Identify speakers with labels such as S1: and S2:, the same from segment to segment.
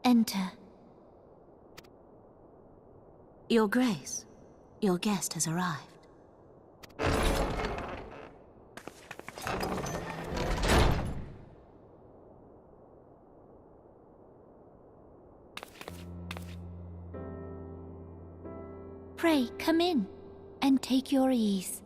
S1: enter. Your Grace, your guest has arrived. Pray, come in, and take your ease.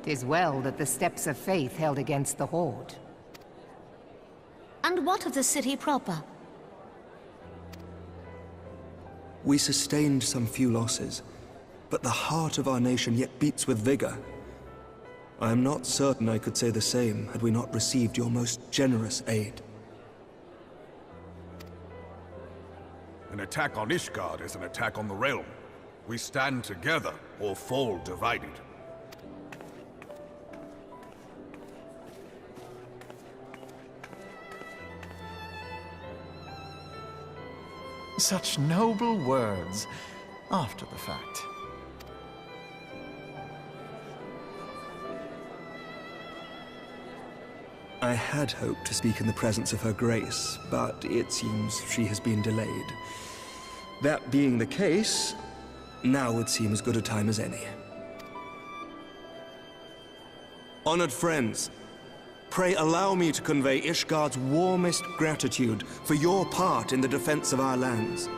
S2: "'Tis well that the steps of faith held against the Horde."
S1: And what of the city proper?
S3: We sustained some few losses, but the heart of our nation yet beats with vigor. I am not certain I could say the same had we not received your most generous aid.
S4: An attack on Ishgard is an attack on the realm. We stand together or fall divided.
S5: Such noble words, after the fact.
S3: I had hoped to speak in the presence of Her Grace, but it seems she has been delayed. That being the case, now would seem as good a time as any. Honored friends, pray allow me to convey Ishgard's warmest gratitude for your part in the defense of our lands.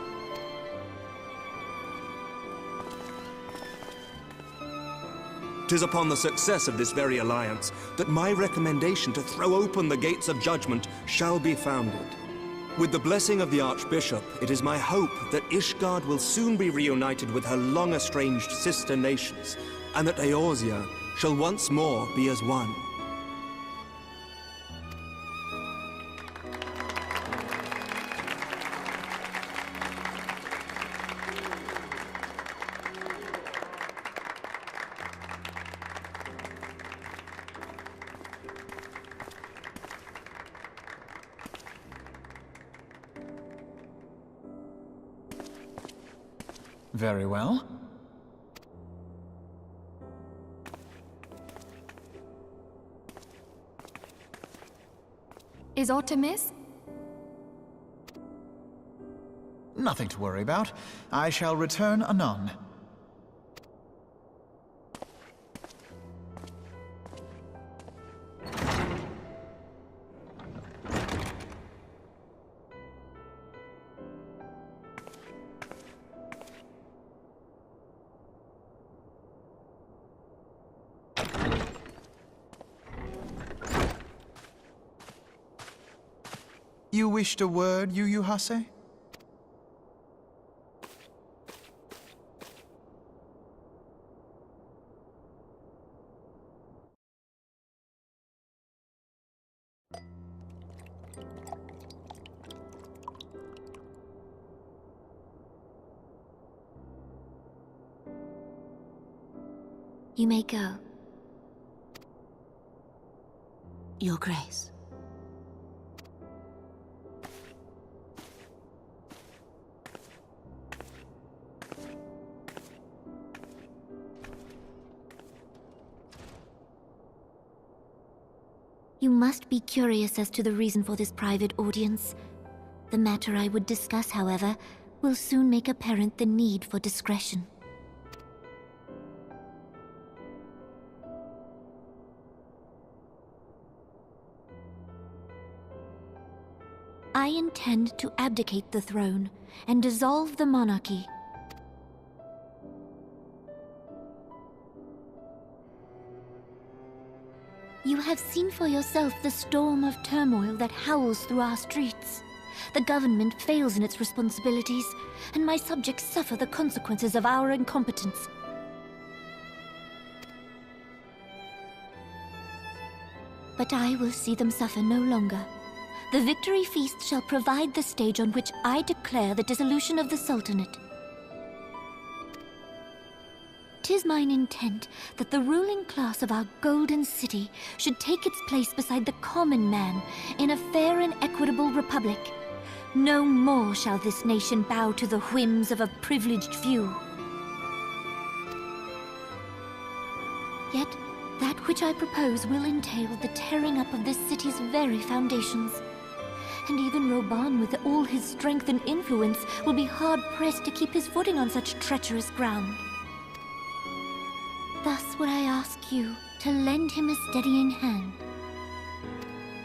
S3: "'Tis upon the success of this very alliance that my recommendation to throw open the gates of judgment shall be founded. With the blessing of the Archbishop, it is my hope that Ishgard will soon be reunited with her long-estranged sister nations, and that Eorzea shall once more be as one."
S5: Very well.
S1: Is aught amiss?
S5: Nothing to worry about. I shall return anon. You wished a word, Yuyuhase?
S1: You may go. Your Grace. You must be curious as to the reason for this private audience. The matter I would discuss, however, will soon make apparent the need for discretion. I intend to abdicate the throne and dissolve the monarchy. You have seen for yourself the storm of turmoil that howls through our streets. The government fails in its responsibilities, and my subjects suffer the consequences of our incompetence. But I will see them suffer no longer. The victory feast shall provide the stage on which I declare the dissolution of the Sultanate. 'tis mine intent that the ruling class of our golden city should take its place beside the common man in a fair and equitable republic. No more shall this nation bow to the whims of a privileged few. Yet, that which I propose will entail the tearing up of this city's very foundations. And even Reborn, with all his strength and influence, will be hard-pressed to keep his footing on such treacherous ground. Thus would I ask you to lend him a steadying hand.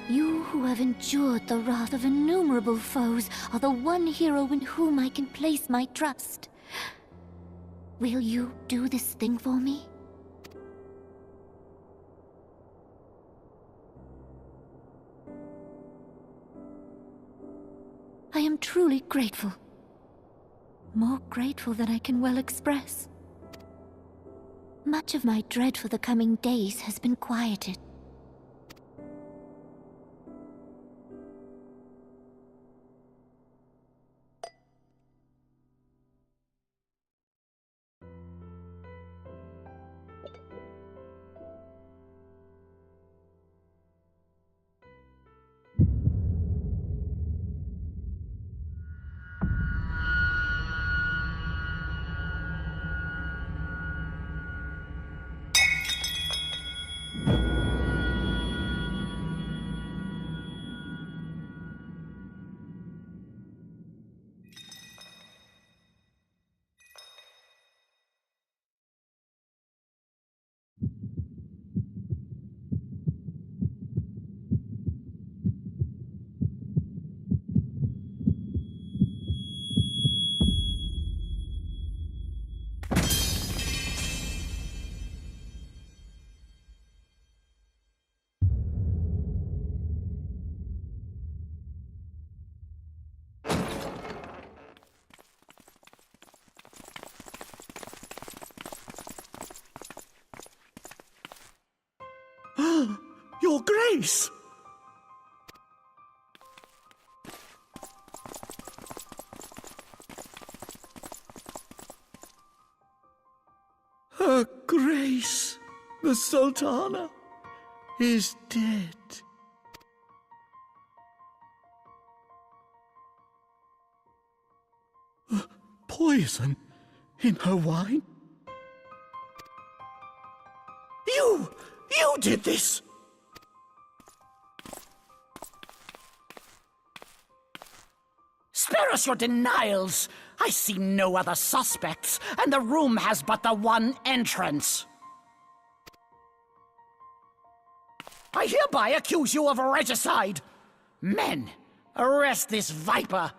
S1: You who have endured the wrath of innumerable foes are the one hero in whom I can place my trust. Will you do this thing for me? I am truly grateful. More grateful than I can well express. Much of my dread for the coming days has been quieted.
S6: Your Grace! Her Grace, the Sultana, is dead. Poison in her wine? You did this!
S7: Spare us your denials! I see no other suspects, and the room has but the one entrance. I hereby accuse you of regicide! Men, arrest this viper!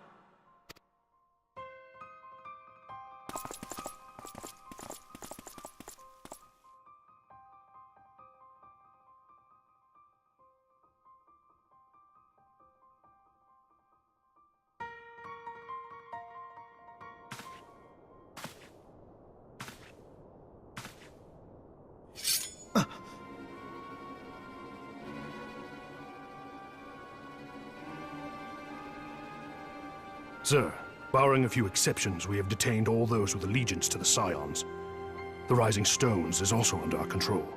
S8: Sir, barring a few exceptions, we have detained all those with allegiance to the Scions. The Rising Stones is also under our control.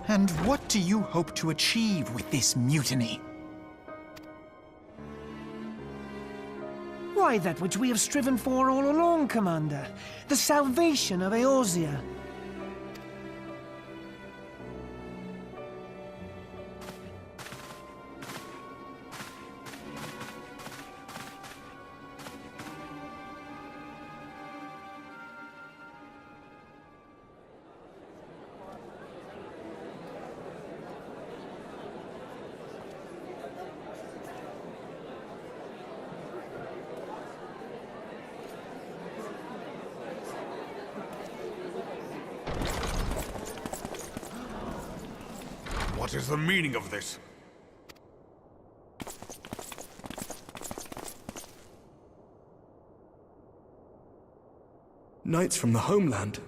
S5: And what do you hope to achieve with this mutiny?
S9: Why, that which we have striven for all along, Commander. The salvation of Eorzea.
S4: What is the meaning of this?
S3: Knights from the homeland.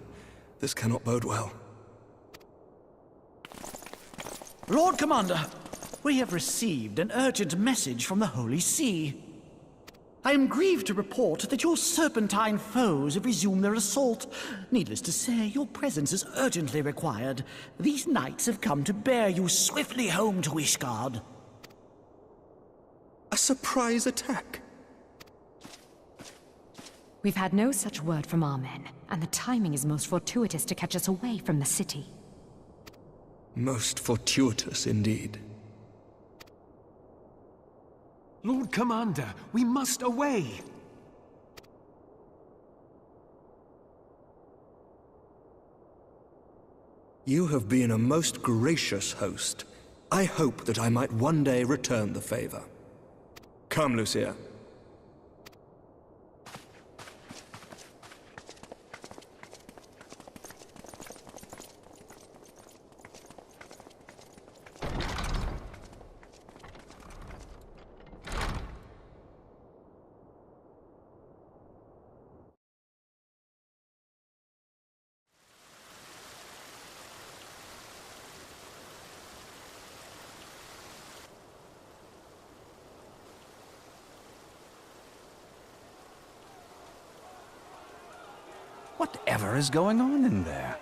S3: This cannot bode well.
S7: Lord Commander, we have received an urgent message from the Holy See. I am grieved to report that your serpentine foes have resumed their assault. Needless to say, your presence is urgently required. These knights have come to bear you swiftly home to Ishgard.
S3: A surprise attack?
S10: We've had no such word from our men, and the timing is most fortuitous to catch us away from the city.
S3: Most fortuitous indeed.
S9: Lord Commander, we must away!
S3: You have been a most gracious host. I hope that I might one day return the favor. Come, Lucia.
S11: Whatever is going on in there?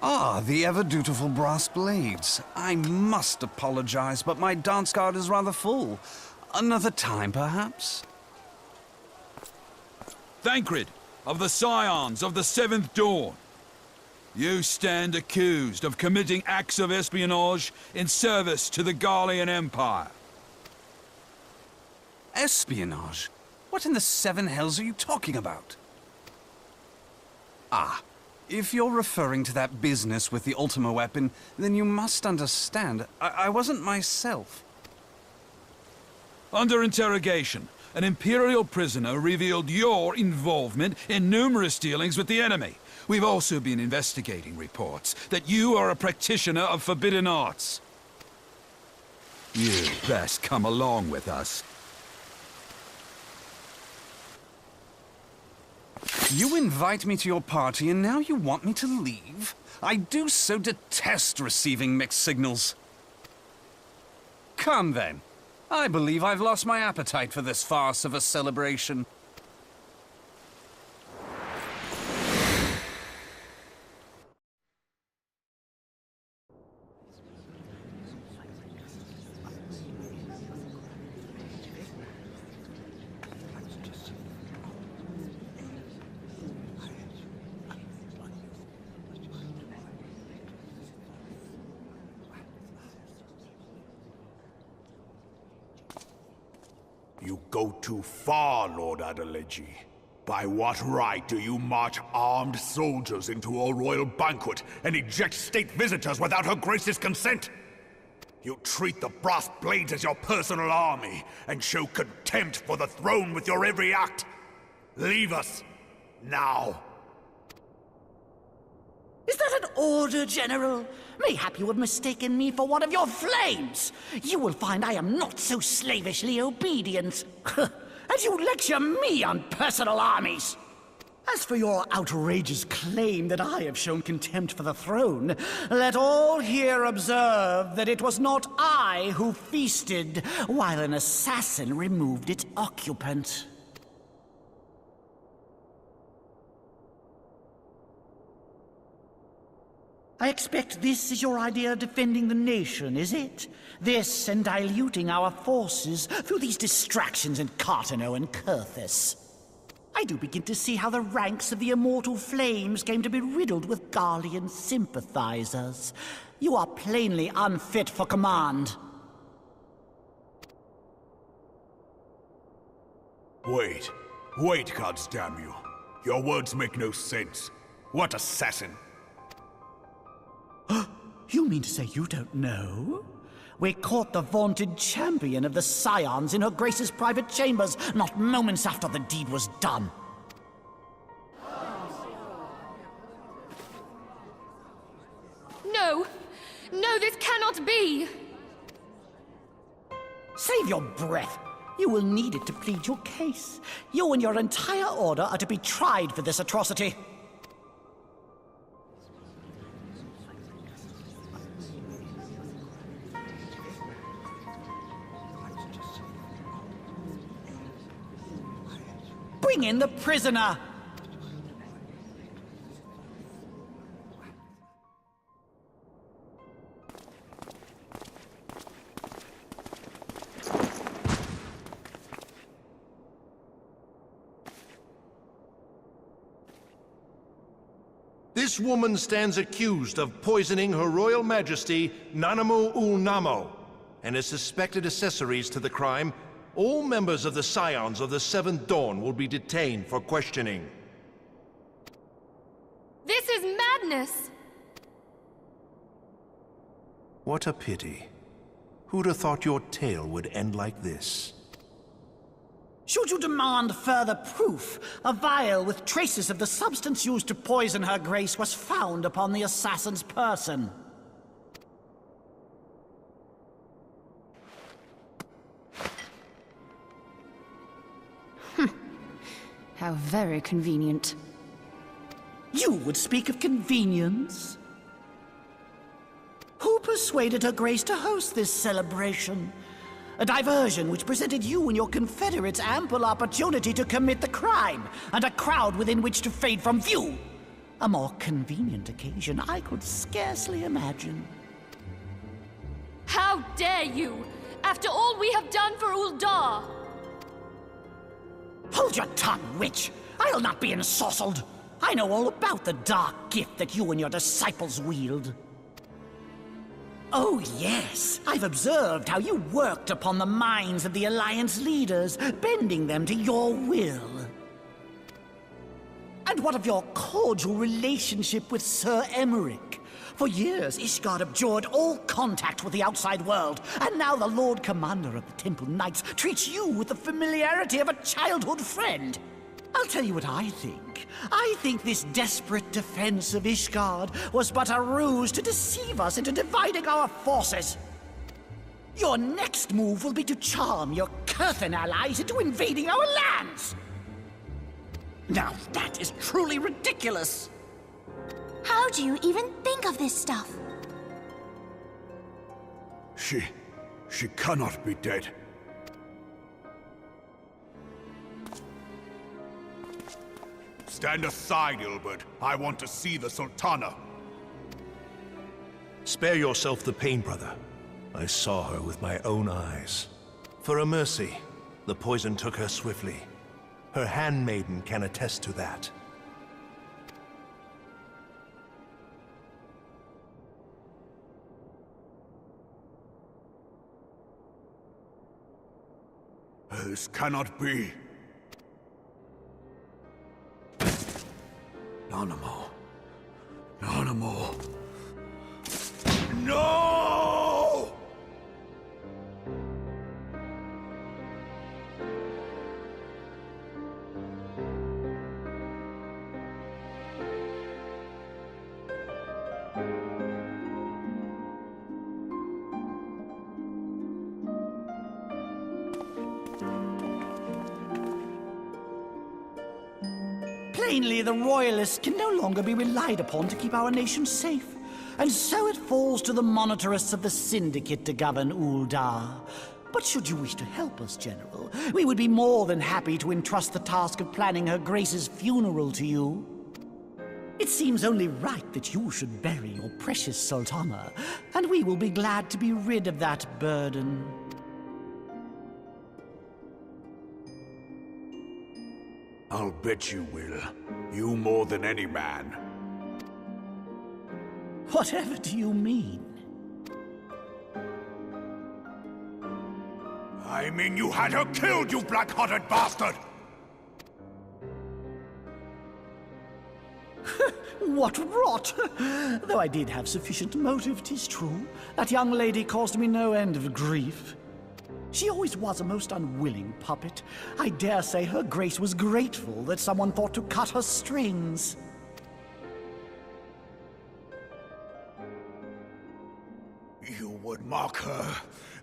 S11: Ah, the ever-dutiful brass blades. I must apologize, but my dance card is rather full. Another time, perhaps?
S12: Thancred, of the Scions of the Seventh Dawn. You stand accused of committing acts of espionage in service to the Garlean Empire.
S11: Espionage? What in the seven hells are you talking about? Ah, if you're referring to that business with the Ultima weapon, then you must understand, I wasn't myself.
S12: Under interrogation, an Imperial prisoner revealed your involvement in numerous dealings with the enemy. We've also been investigating reports that you are a practitioner of forbidden arts. You'd best come along with us.
S11: You invite me to your party and now you want me to leave? I do so detest receiving mixed signals. Come then. I believe I've lost my appetite for this farce of a celebration.
S4: You go too far, Lord Adeleji. By what right do you march armed soldiers into a royal banquet and eject state visitors without her grace's consent? You treat the brass blades as your personal army and show contempt for the throne with your every act. Leave us, now.
S7: Is that an order, General? Mayhap you have mistaken me for one of your flames. You will find I am not so slavishly obedient. And you lecture me on personal armies. As for your outrageous claim that I have shown contempt for the throne, let all here observe that it was not I who feasted while an assassin removed its occupant. I expect this is your idea of defending the nation, is it? This and diluting our forces through these distractions in Cartano and Kurthis. I do begin to see how the ranks of the Immortal Flames came to be riddled with Garlean sympathizers. You are plainly unfit for command.
S4: Wait, goddamn you. Your words make no sense. What assassin?
S7: You mean to say you don't know? We caught the vaunted champion of the Scions in her Grace's private chambers, not moments after the deed was done.
S1: No!
S13: No, this cannot be!
S7: Save your breath. You will need it to plead your case. You and your entire order are to be tried for this atrocity. Bring in the prisoner!
S14: This woman stands accused of poisoning Her Royal Majesty Nanamu Ul'Namo and is suspected accessories to the crime. All members of the Scions of the Seventh Dawn will be detained for questioning.
S13: This is madness!
S14: What a pity. Who'd have thought your tale would end like this?
S7: Should you demand further proof, a vial with traces of the substance used to poison Her Grace was found upon the assassin's person.
S10: How very convenient.
S7: You would speak of convenience? Who persuaded Her Grace to host this celebration? A diversion which presented you and your confederates ample opportunity to commit the crime, and a crowd within which to fade from view. A more convenient occasion I could scarcely imagine.
S13: How dare you! After all we have done for Ul'dah!
S7: Hold your tongue, witch! I'll not be ensorcelled! I know all about the dark gift that you and your disciples wield. Oh, yes. I've observed how you worked upon the minds of the Alliance leaders, bending them to your will. And what of your cordial relationship with Sir Emmerich? For years, Ishgard abjured all contact with the outside world, and now the Lord Commander of the Temple Knights treats you with the familiarity of a childhood friend. I'll tell you what I think. I think this desperate defense of Ishgard was but a ruse to deceive us into dividing our forces. Your next move will be to charm your Kurthan allies into invading our lands. Now that is truly ridiculous.
S1: How do you even think of this stuff?
S4: She cannot be dead. Stand aside, Ilbert. I want to see the Sultana.
S14: Spare yourself the pain, brother. I saw her with my own eyes. For a mercy, the poison took her swiftly. Her handmaiden can attest to that.
S4: This cannot be. Nanamu. Nanamu. No!
S7: Plainly, the Royalists can no longer be relied upon to keep our nation safe. And so it falls to the monitorists of the Syndicate to govern Ul'dah. But should you wish to help us, General, we would be more than happy to entrust the task of planning Her Grace's funeral to you. It seems only right that you should bury your precious Sultana, and we will be glad to be rid of that burden.
S4: I'll bet you will. You more than any man.
S7: Whatever do you mean?
S4: I mean you had her killed, you black-hearted bastard!
S7: What rot! Though I did have sufficient motive, 'tis true. That young lady caused me no end of grief. She always was a most unwilling puppet. I dare say Her Grace was grateful that someone thought to cut her strings.
S4: You would mock her,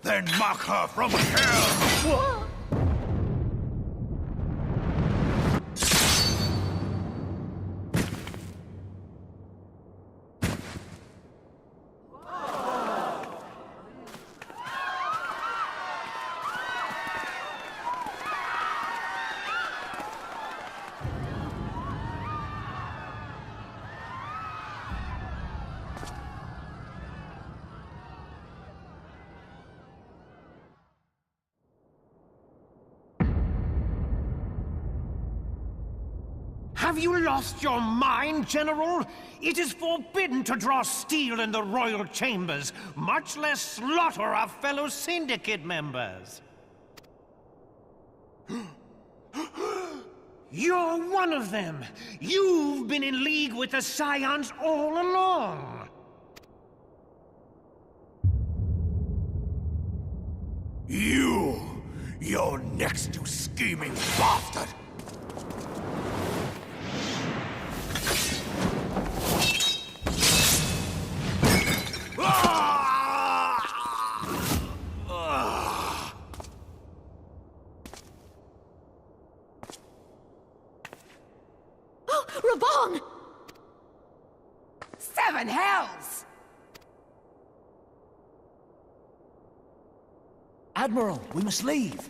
S4: then mock her from hell!
S9: What? Have you lost your mind, General? It is forbidden to draw steel in the royal chambers, much less slaughter our fellow syndicate members. You're one of them! You've been in league with the Scions all along!
S4: You're next, you scheming bastard!
S13: Reborn!
S2: Seven hells!
S7: Admiral, we must leave.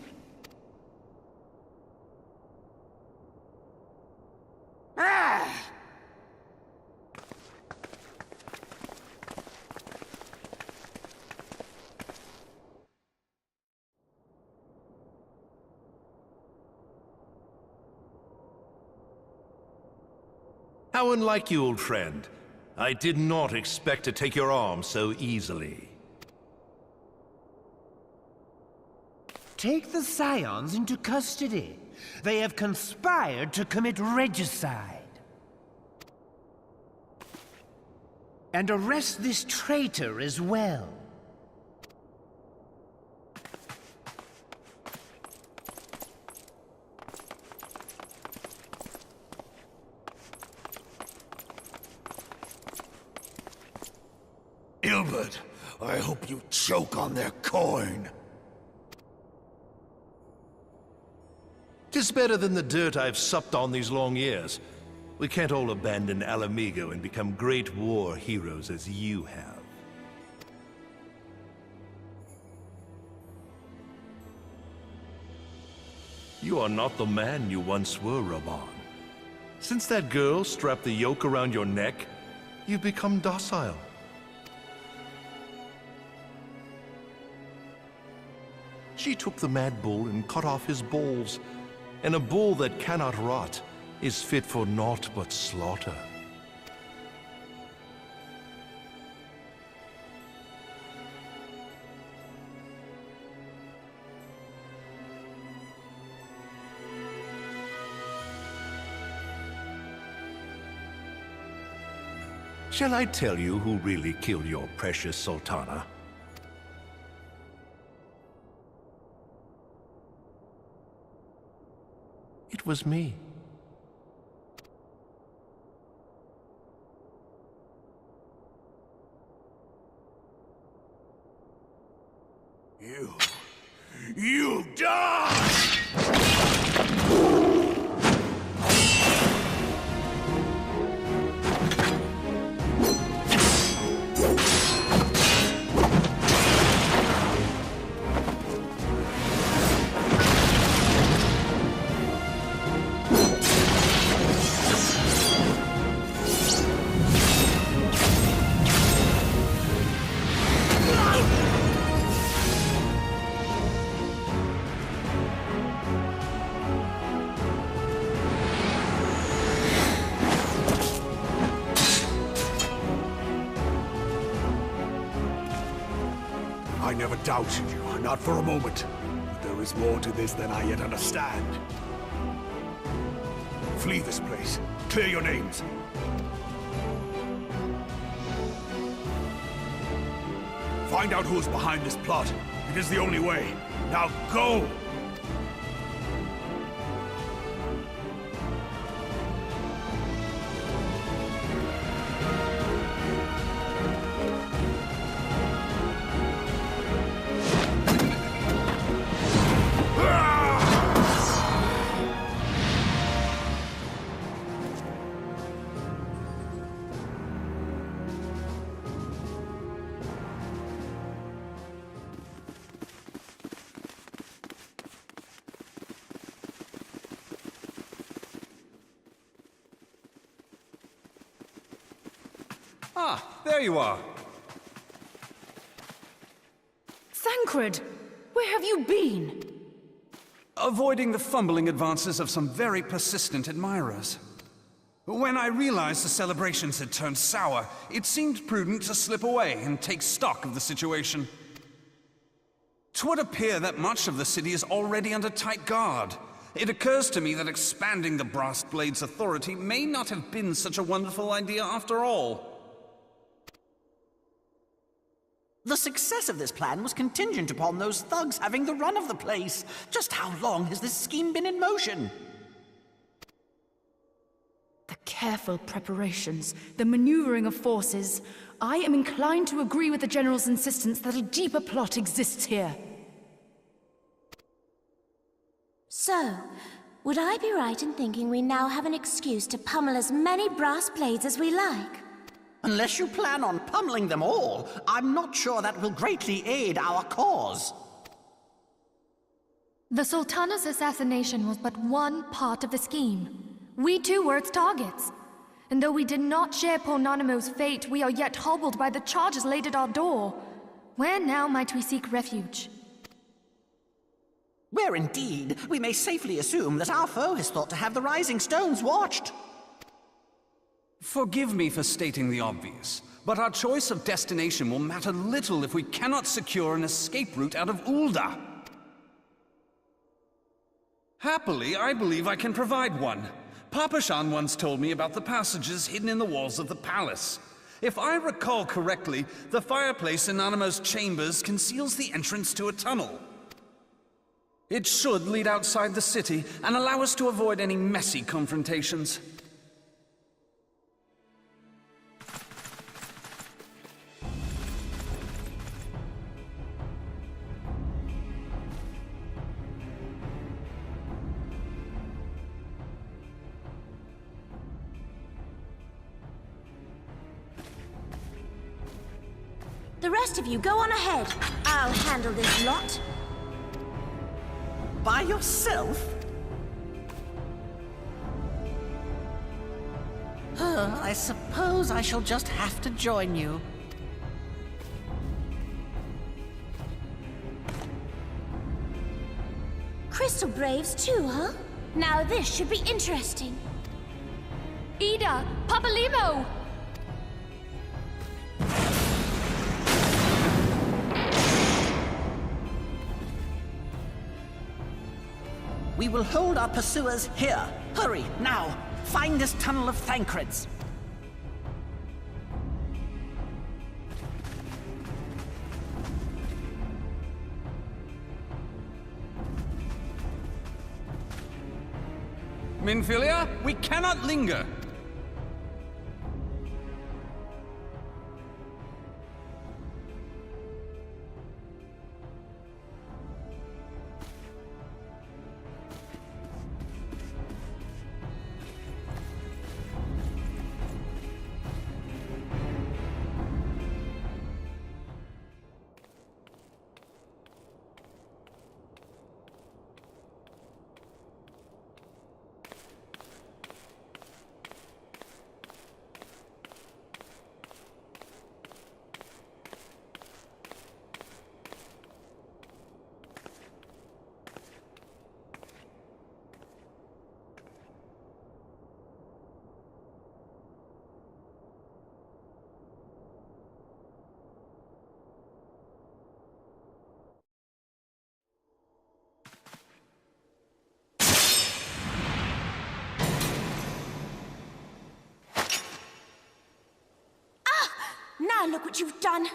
S14: How unlike you, old friend. I did not expect to take your arm so easily.
S9: Take the Scions into custody. They have conspired to commit regicide. And arrest this traitor as well.
S4: Ilbert, I hope you choke on their coin.
S14: 'Tis better than the dirt I've supped on these long years. We can't all abandon Alamigo and become great war heroes as you have. You are not the man you once were, Reborn. Since that girl strapped the yoke around your neck, you've become docile. She took the mad bull and cut off his balls, and a bull that cannot rot is fit for naught but slaughter. Shall I tell you who really killed your precious Sultana? It was me.
S4: You die! I never doubted you, not for a moment. But there is more to this than I yet understand. Flee this place. Clear your names. Find out who is behind this plot. It is the only way. Now go!
S11: Ah, there you are.
S10: Thancred, where have you been?
S11: Avoiding the fumbling advances of some very persistent admirers. When I realized the celebrations had turned sour, it seemed prudent to slip away and take stock of the situation. 'Twould appear that much of the city is already under tight guard. It occurs to me that expanding the Brass Blade's authority may not have been such a wonderful idea after all.
S7: The success of this plan was contingent upon those thugs having the run of the place. Just how long has this scheme been in motion?
S10: The careful preparations, the maneuvering of forces. I am inclined to agree with the General's insistence that a deeper plot exists here.
S1: So, would I be right in thinking we now have an excuse to pummel as many brass blades as we like?
S7: Unless you plan on pummeling them all, I'm not sure that will greatly aid our cause.
S13: The Sultana's assassination was but one part of the scheme. We too were its targets. And though we did not share poor Nanamo's fate, we are yet hobbled by the charges laid at our door. Where now might we seek refuge?
S7: Where indeed, we may safely assume that our foe has thought to have the Rising Stones watched.
S11: Forgive me for stating the obvious, but our choice of destination will matter little if we cannot secure an escape route out of Ul'dah. Happily, I believe I can provide one. Papashan once told me about the passages hidden in the walls of the palace. If I recall correctly, the fireplace in Nanamo's chambers conceals the entrance to a tunnel. It should lead outside the city and allow us to avoid any messy confrontations.
S1: The rest of you, go on ahead. I'll handle this lot.
S7: By yourself? I suppose I shall just have to join you.
S1: Crystal Braves too, huh? Now this should be interesting.
S13: Ida! Papalimo!
S7: We will hold our pursuers here. Hurry, now! Find this tunnel of Thancred's.
S11: Minfilia, we cannot linger!
S1: Now look what you've done.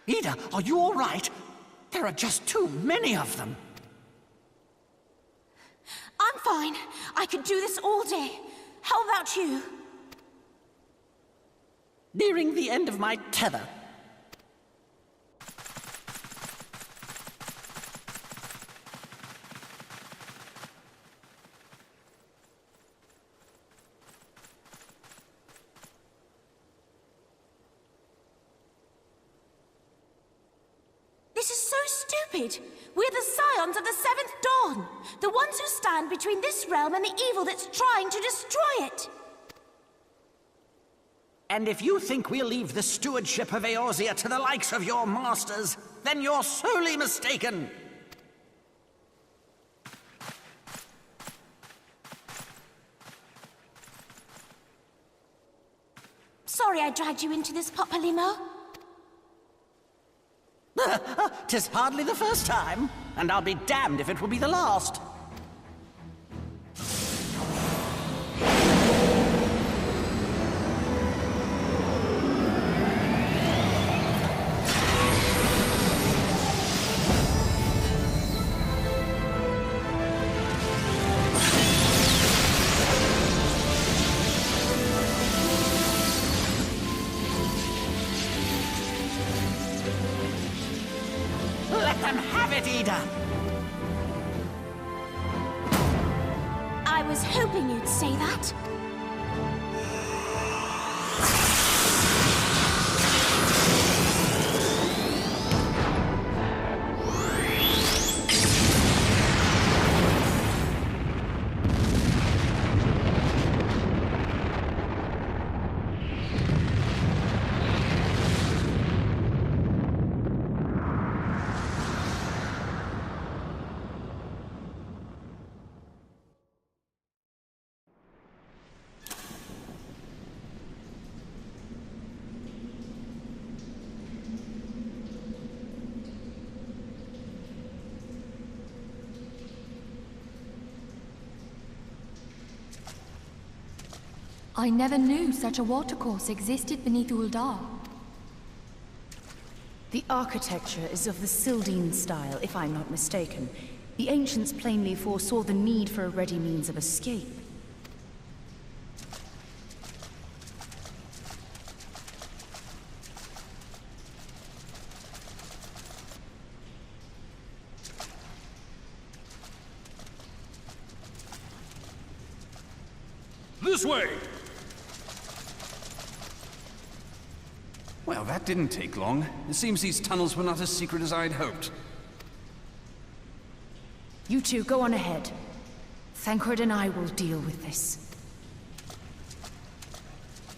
S7: Ida, are you all right? There are just too many of them.
S1: I'm fine. I could do this all day. How about you?
S7: Nearing the end of my tether.
S1: This is so stupid.
S15: stupid! We're the Scions of the Seventh Dawn! The ones who stand between this realm and the evil that's trying to destroy it!
S7: And if you think we'll leave the stewardship of Eorzea to the likes of your masters, then you're sorely mistaken!
S15: Sorry I dragged you into this, Popolimo.
S7: 'Tis hardly the first time, and I'll be damned if it will be the last. Let them have it, Ul'dah!
S15: I was hoping you'd say that.
S13: I never knew such a watercourse existed beneath Ul'dah.
S10: The architecture is of the Sildine style, if I'm not mistaken. The ancients plainly foresaw the need for a ready means of escape.
S8: This way!
S11: Well, that didn't take long. It seems these tunnels were not as secret as I'd hoped.
S10: You two, go on ahead. Thancred and I will deal with this.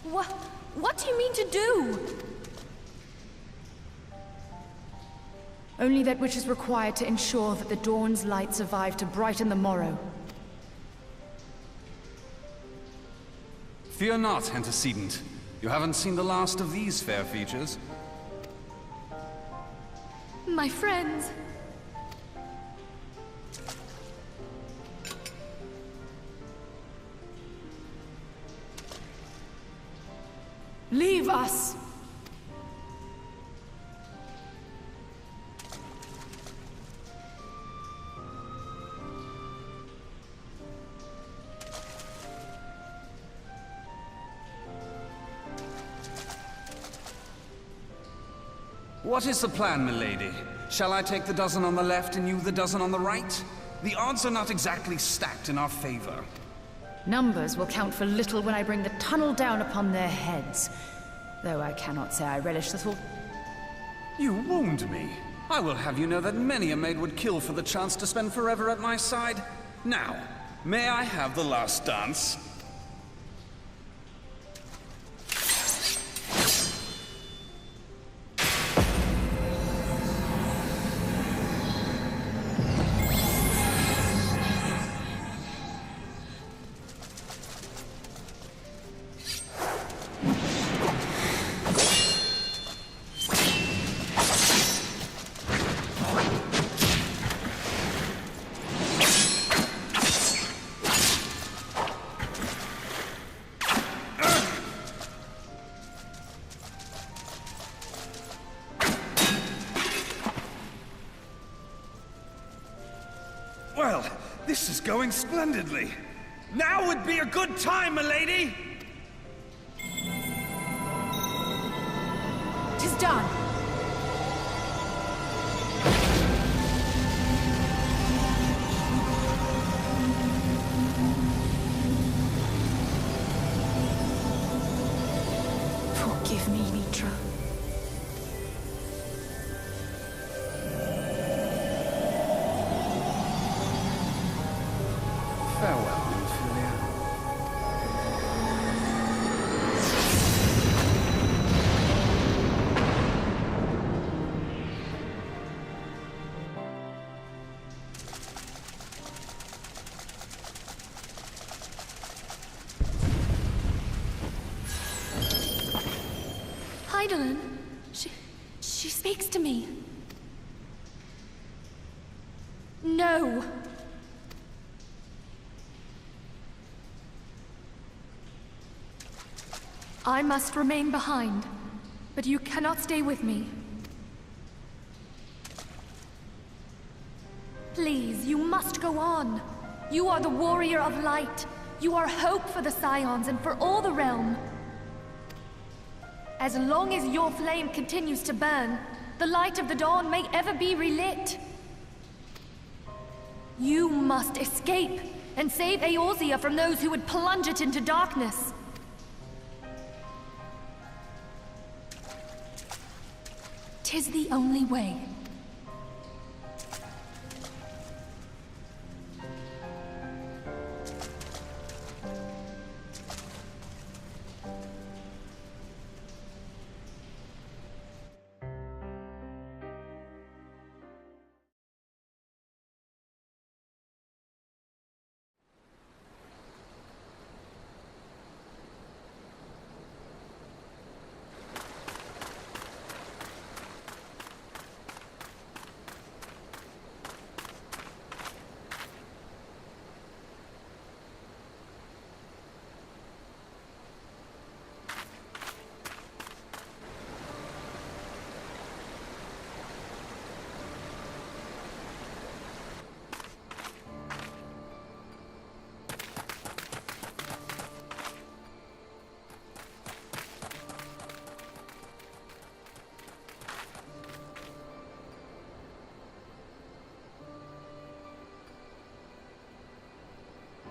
S13: What do you mean to do?
S10: Only that which is required to ensure that the dawn's light survive to brighten the morrow.
S11: Fear not, antecedent. You haven't seen the last of these fair features.
S13: My friends.
S10: Leave us!
S11: What is the plan, milady? Shall I take the dozen on the left and you the dozen on the right? The odds are not exactly stacked in our favor.
S10: Numbers will count for little when I bring the tunnel down upon their heads. Though I cannot say I relish the thought.
S11: You wound me. I will have you know that many a maid would kill for the chance to spend forever at my side. Now, may I have the last dance? Well, this is going splendidly. Now would be a good time, milady!
S10: 'Tis done! Forgive me, Mitra.
S13: Eidolon, she speaks to me. No. I must remain behind, but you cannot stay with me. Please, you must go on. You are the warrior of light. You are hope for the Scions and for all the realm. As long as your flame continues to burn, the light of the dawn may ever be relit. You must escape and save Eorzea from those who would plunge it into darkness. 'Tis the only way.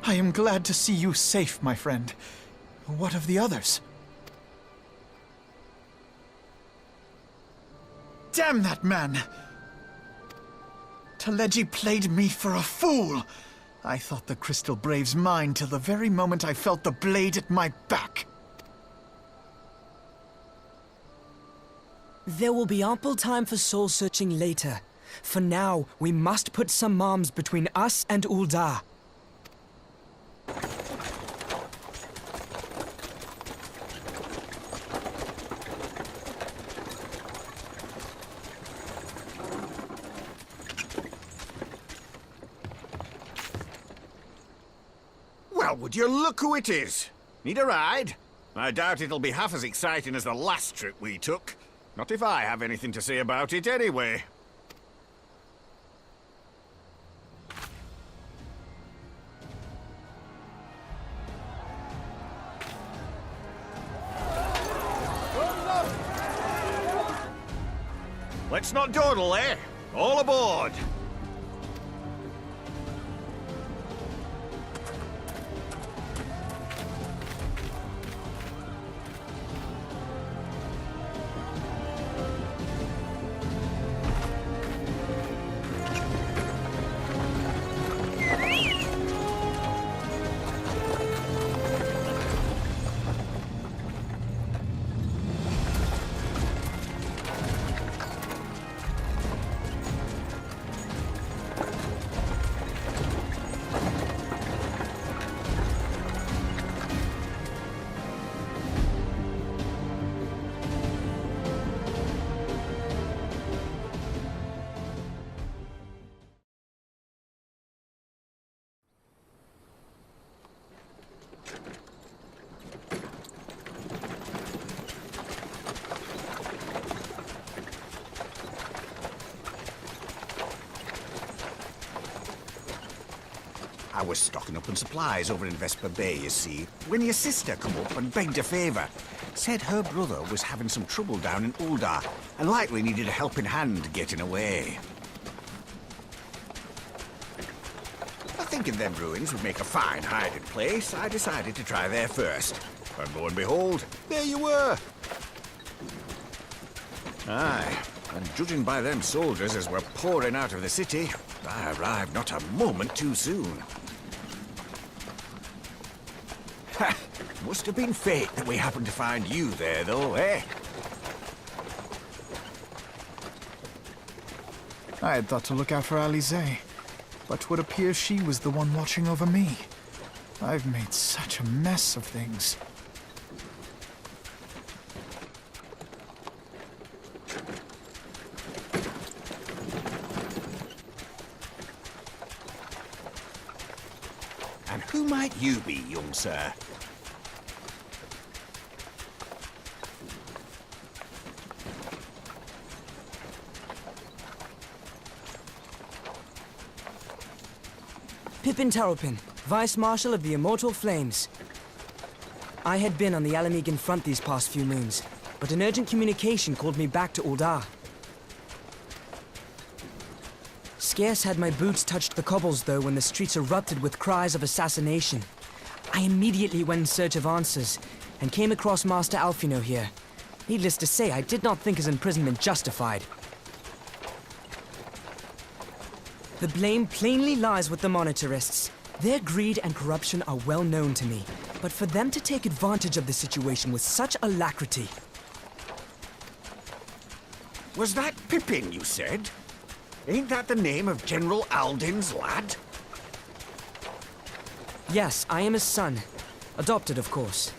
S5: I am glad to see you safe, my friend. What of the others? Damn that man! Taleji played me for a fool! I thought the Crystal Brave's mine till the very moment I felt the blade at my back.
S16: There will be ample time for soul-searching later. For now, we must put some arms between us and Ul'dah.
S4: Well, would you look who it is? Need a ride? I doubt it'll be half as exciting as the last trip we took. Not if I have anything to say about it anyway. Let's not dawdle, eh? All aboard! I was stocking up on supplies over in Vesper Bay, you see, when your sister come up and begged a favour. Said her brother was having some trouble down in Ul'dah, and likely needed a helping hand getting away. I thinking them ruins would make a fine hiding place, I decided to try there first. And lo and behold, there you were! Aye, and judging by them soldiers as were pouring out of the city, I arrived not a moment too soon. Ha! Must have been fate that we happened to find you there, though, eh?
S5: I had thought to look out for Alize, but would appear she was the one watching over me. I've made such a mess of things.
S17: might you be, young sir?
S16: Pippin Taropin, Vice Marshal of the Immortal Flames. I had been on the Alamegan front these past few moons, but an urgent communication called me back to Ul'dah. Scarce had my boots touched the cobbles, though, when the streets erupted with cries of assassination. I immediately went in search of answers, and came across Master Alfino here. Needless to say, I did not think his imprisonment justified. The blame plainly lies with the Monitarists. Their greed and corruption are well known to me, but for them to take advantage of the situation with such alacrity...
S17: Was that Pippin, you said? Ain't that the name of General Alden's lad?
S16: Yes, I am his son. Adopted, of course.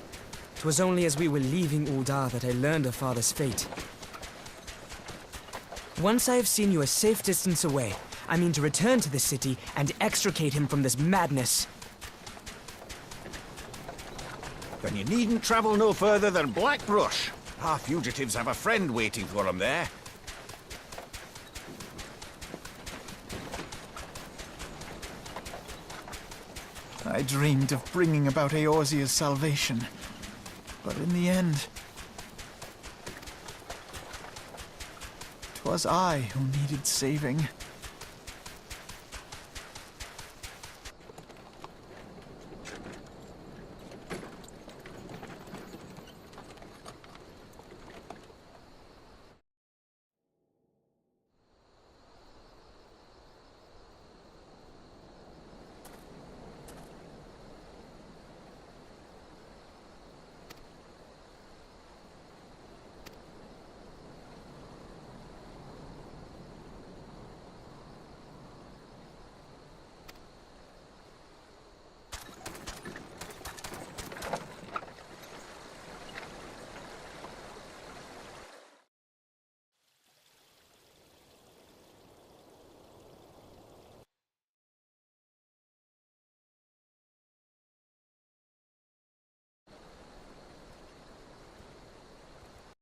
S16: 'Twas only as we were leaving Ul'dah that I learned of father's fate. Once I have seen you a safe distance away, I mean to return to the city and extricate him from this madness.
S17: Then you needn't travel no further than Blackbrush. Our fugitives have a friend waiting for them there.
S5: I dreamed of bringing about Eorzea's salvation, but in the end, 'twas I who needed saving.